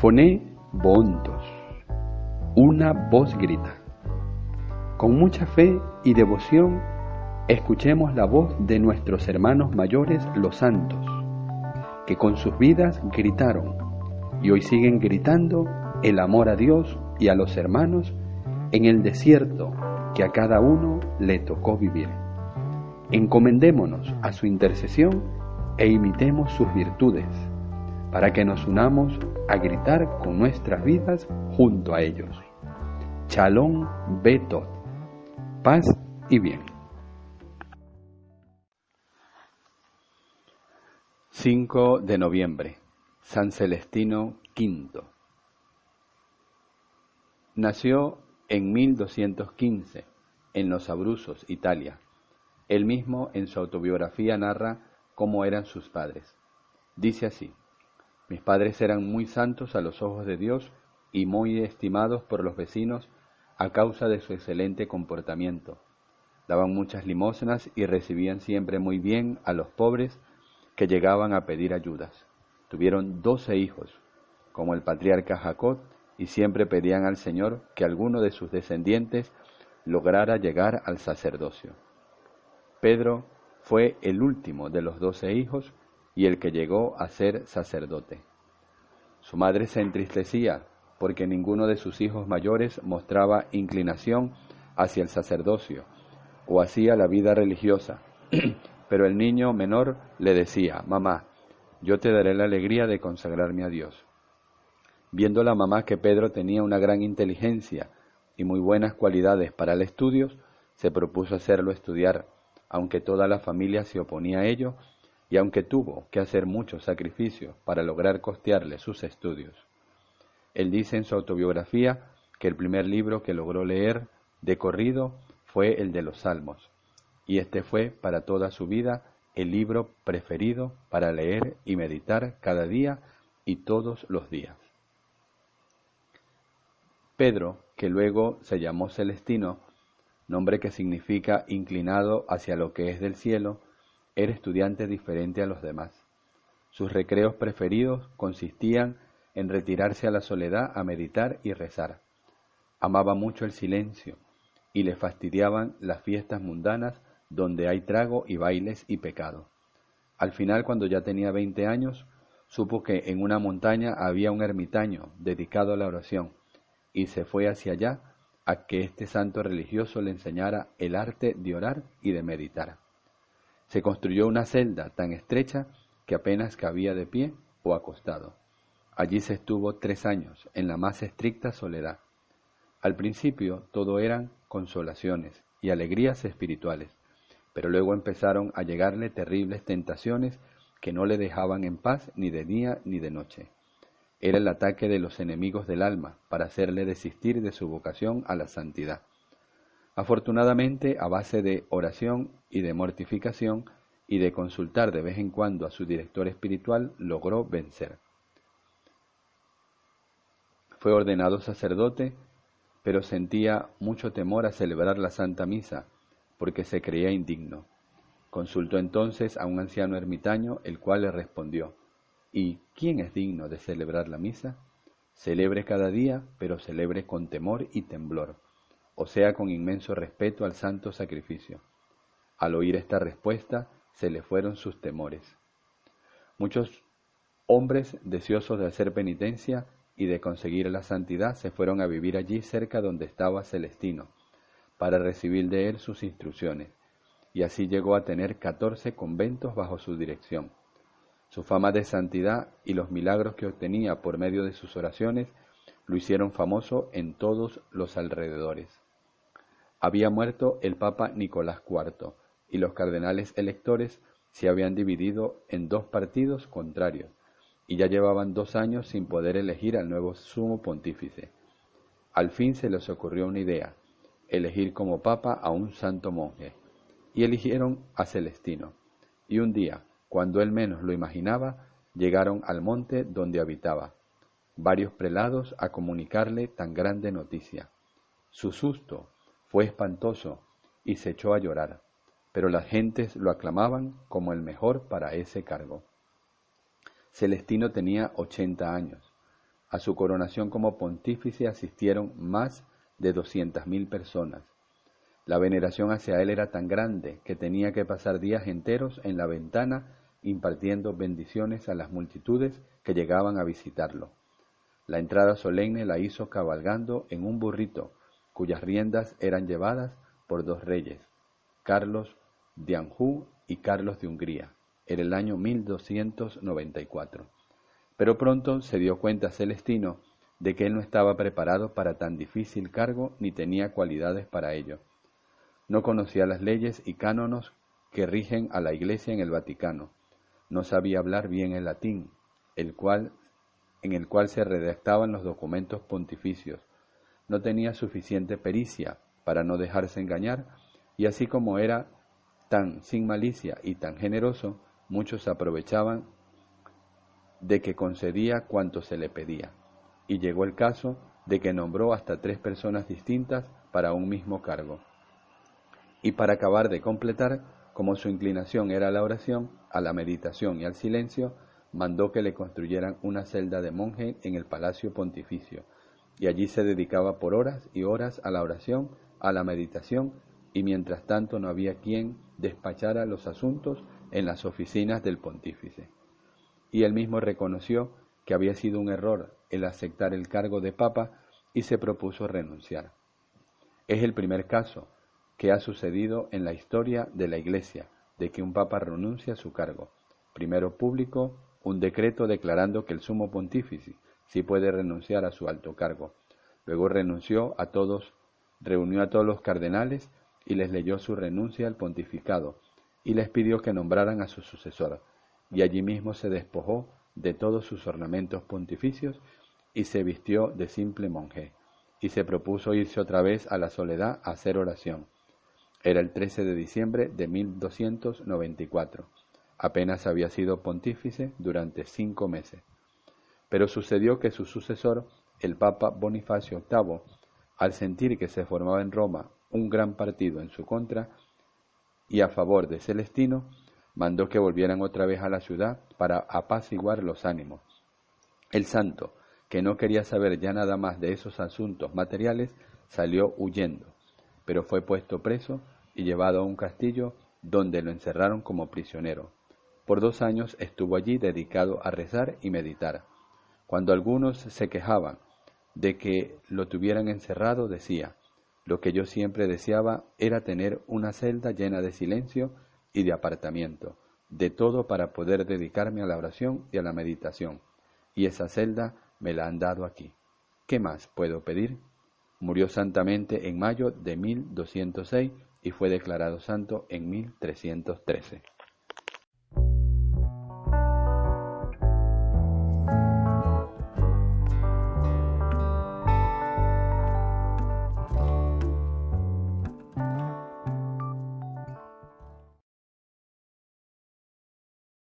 Foné Boontos. Una voz grita. Con mucha fe y devoción, escuchemos la voz de nuestros hermanos mayores, los santos, que con sus vidas gritaron y hoy siguen gritando el amor a Dios y a los hermanos en el desierto que a cada uno le tocó vivir. Encomendémonos a su intercesión e imitemos sus virtudes, para que nos unamos a gritar con nuestras vidas junto a ellos. Shalom Betot. Paz y bien. 5 de noviembre, San Celestino V. Nació en 1215, en Los Abruzos, Italia. Él mismo en su autobiografía narra cómo eran sus padres. Dice así: mis padres eran muy santos a los ojos de Dios y muy estimados por los vecinos a causa de su excelente comportamiento. Daban muchas limosnas y recibían siempre muy bien a los pobres que llegaban a pedir ayudas. Tuvieron 12 hijos, como el patriarca Jacob, y siempre pedían al Señor que alguno de sus descendientes lograra llegar al sacerdocio. Pedro fue el último de los 12 hijos y el que llegó a ser sacerdote. Su madre se entristecía porque ninguno de sus hijos mayores mostraba inclinación hacia el sacerdocio o hacia la vida religiosa, pero el niño menor le decía: mamá, yo te daré la alegría de consagrarme a Dios. Viendo la mamá que Pedro tenía una gran inteligencia y muy buenas cualidades para el estudio, se propuso hacerlo estudiar, aunque toda la familia se oponía a ello y aunque tuvo que hacer muchos sacrificios para lograr costearle sus estudios. Él dice en su autobiografía que el primer libro que logró leer de corrido fue el de los Salmos, y este fue para toda su vida el libro preferido para leer y meditar cada día y todos los días. Pedro, que luego se llamó Celestino, nombre que significa inclinado hacia lo que es del cielo, era estudiante diferente a los demás. Sus recreos preferidos consistían en retirarse a la soledad a meditar y rezar. Amaba mucho el silencio y le fastidiaban las fiestas mundanas donde hay trago y bailes y pecado. Al final, cuando ya tenía 20 años, supo que en una montaña había un ermitaño dedicado a la oración y se fue hacia allá a que este santo religioso le enseñara el arte de orar y de meditar. Se construyó una celda tan estrecha que apenas cabía de pie o acostado. Allí se estuvo 3 años, en la más estricta soledad. Al principio todo eran consolaciones y alegrías espirituales, pero luego empezaron a llegarle terribles tentaciones que no le dejaban en paz ni de día ni de noche. Era el ataque de los enemigos del alma para hacerle desistir de su vocación a la santidad. Afortunadamente, a base de oración y de mortificación y de consultar de vez en cuando a su director espiritual, logró vencer. Fue ordenado sacerdote, pero sentía mucho temor a celebrar la Santa Misa, porque se creía indigno. Consultó entonces a un anciano ermitaño, el cual le respondió: ¿y quién es digno de celebrar la misa? Celebre cada día, pero celebre con temor y temblor, o sea, con inmenso respeto al santo sacrificio. Al oír esta respuesta, se le fueron sus temores. Muchos hombres deseosos de hacer penitencia y de conseguir la santidad se fueron a vivir allí cerca donde estaba Celestino, para recibir de él sus instrucciones, y así llegó a tener 14 conventos bajo su dirección. Su fama de santidad y los milagros que obtenía por medio de sus oraciones lo hicieron famoso en todos los alrededores. Había muerto el Papa Nicolás IV, y los cardenales electores se habían dividido en 2 partidos contrarios, y ya llevaban 2 años sin poder elegir al nuevo sumo pontífice. Al fin se les ocurrió una idea: elegir como papa a un santo monje, y eligieron a Celestino. Y un día, cuando él menos lo imaginaba, llegaron al monte donde habitaba varios prelados a comunicarle tan grande noticia. Su susto fue espantoso y se echó a llorar, pero las gentes lo aclamaban como el mejor para ese cargo. Celestino tenía 80 años. A su coronación como pontífice asistieron más de 200.000 personas. La veneración hacia él era tan grande que tenía que pasar días enteros en la ventana impartiendo bendiciones a las multitudes que llegaban a visitarlo. La entrada solemne la hizo cabalgando en un burrito, cuyas riendas eran llevadas por dos reyes, Carlos de Anjou y Carlos de Hungría, en el año 1294. Pero pronto se dio cuenta Celestino de que él no estaba preparado para tan difícil cargo ni tenía cualidades para ello. No conocía las leyes y cánones que rigen a la Iglesia en el Vaticano. No sabía hablar bien el latín, en el cual se redactaban los documentos pontificios. No tenía suficiente pericia para no dejarse engañar, y así como era tan sin malicia y tan generoso, muchos aprovechaban de que concedía cuanto se le pedía. Y llegó el caso de que nombró hasta 3 personas distintas para un mismo cargo. Y para acabar de completar, como su inclinación era la oración, a la meditación y al silencio, mandó que le construyeran una celda de monje en el Palacio Pontificio, y allí se dedicaba por horas y horas a la oración, a la meditación, y mientras tanto no había quien despachara los asuntos en las oficinas del pontífice. Y él mismo reconoció que había sido un error el aceptar el cargo de papa y se propuso renunciar. Es el primer caso que ha sucedido en la historia de la Iglesia de que un papa renuncia a su cargo. Primero público, un decreto declarando que el sumo pontífice sí puede renunciar a su alto cargo. Luego reunió a todos los cardenales y les leyó su renuncia al pontificado y les pidió que nombraran a su sucesor. Y allí mismo se despojó de todos sus ornamentos pontificios y se vistió de simple monje, y se propuso irse otra vez a la soledad a hacer oración. Era el 13 de diciembre de 1294. Apenas había sido pontífice durante 5 meses. Pero sucedió que su sucesor, el Papa Bonifacio VIII, al sentir que se formaba en Roma un gran partido en su contra y a favor de Celestino, mandó que volvieran otra vez a la ciudad para apaciguar los ánimos. El santo, que no quería saber ya nada más de esos asuntos materiales, salió huyendo, pero fue puesto preso y llevado a un castillo donde lo encerraron como prisionero. Por 2 años estuvo allí dedicado a rezar y meditar. Cuando algunos se quejaban de que lo tuvieran encerrado, decía: lo que yo siempre deseaba era tener una celda llena de silencio y de apartamiento, de todo para poder dedicarme a la oración y a la meditación, y esa celda me la han dado aquí. ¿Qué más puedo pedir? Murió santamente en mayo de 1206 y fue declarado santo en 1313.